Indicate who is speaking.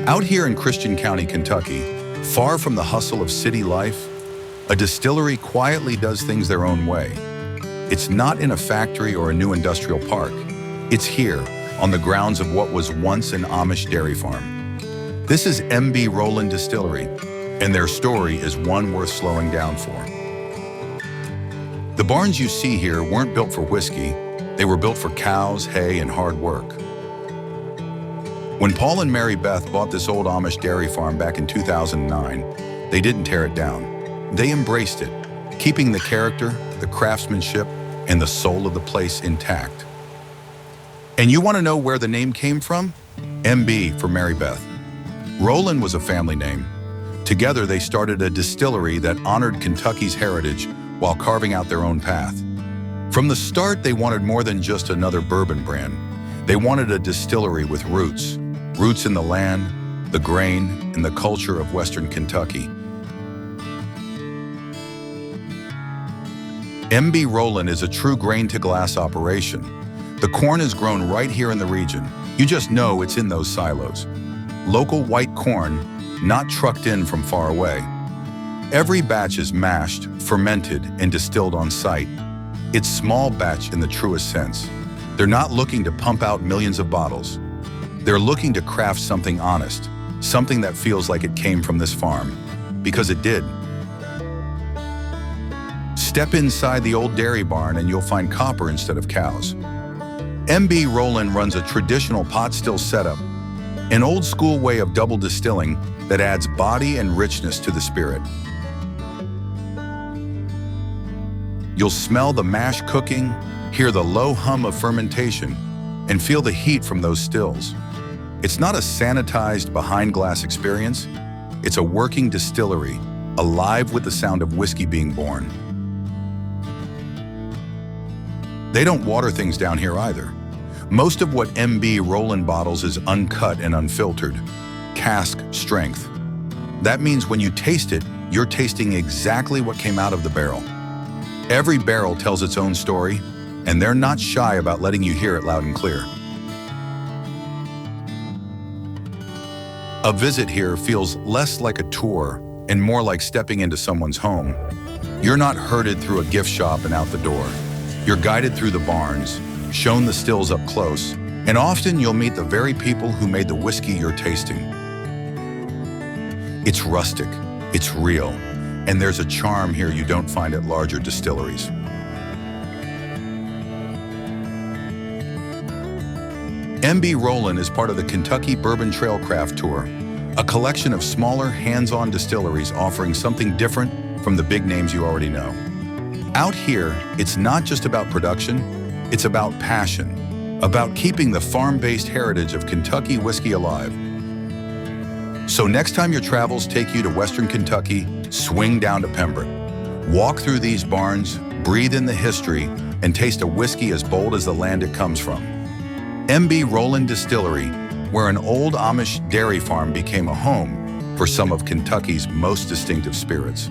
Speaker 1: Out here in Christian County, Kentucky, far from the hustle of city life, a distillery quietly does things their own way. It's not in a factory or a new industrial park. It's here, on the grounds of what was once an Amish dairy farm. This is MB Roland Distillery, and their story is one worth slowing down for. The barns you see here weren't built for whiskey. They were built for cows, hay, and hard work. When Paul and Mary Beth bought this old Amish dairy farm back in 2009, they didn't tear it down. They embraced it, keeping the character, the craftsmanship, and the soul of the place intact. And you want to know where the name came from? MB for Mary Beth. Roland was a family name. Together they started a distillery that honored Kentucky's heritage while carving out their own path. From the start, they wanted more than just another bourbon brand. They wanted a distillery with roots in the land, the grain, and the culture of Western Kentucky. MB Roland is a true grain-to-glass operation. The corn is grown right here in the region. You just know it's in those silos. Local white corn, not trucked in from far away. Every batch is mashed, fermented, and distilled on site. It's small batch in the truest sense. They're not looking to pump out millions of bottles. They're looking to craft something honest, something that feels like it came from this farm, because it did. Step inside the old dairy barn and you'll find copper instead of cows. MB Roland runs a traditional pot still setup, an old school way of double distilling that adds body and richness to the spirit. You'll smell the mash cooking, hear the low hum of fermentation, and feel the heat from those stills. It's not a sanitized behind glass experience. It's a working distillery, alive with the sound of whiskey being born. They don't water things down here either. Most of what MB Roland bottles is uncut and unfiltered, cask strength. That means when you taste it, you're tasting exactly what came out of the barrel. Every barrel tells its own story, and they're not shy about letting you hear it loud and clear. A visit here feels less like a tour and more like stepping into someone's home. You're not herded through a gift shop and out the door. You're guided through the barns, shown the stills up close, and often you'll meet the very people who made the whiskey you're tasting. It's rustic, it's real, and there's a charm here you don't find at larger distilleries. MB Roland is part of the Kentucky Bourbon Trail Craft Tour, a collection of smaller, hands-on distilleries offering something different from the big names you already know. Out here, it's not just about production, it's about passion, about keeping the farm-based heritage of Kentucky whiskey alive. So next time your travels take you to Western Kentucky, swing down to Pembroke. Walk through these barns, breathe in the history, and taste a whiskey as bold as the land it comes from. MB Roland Distillery, where an old Amish dairy farm became a home for some of Kentucky's most distinctive spirits.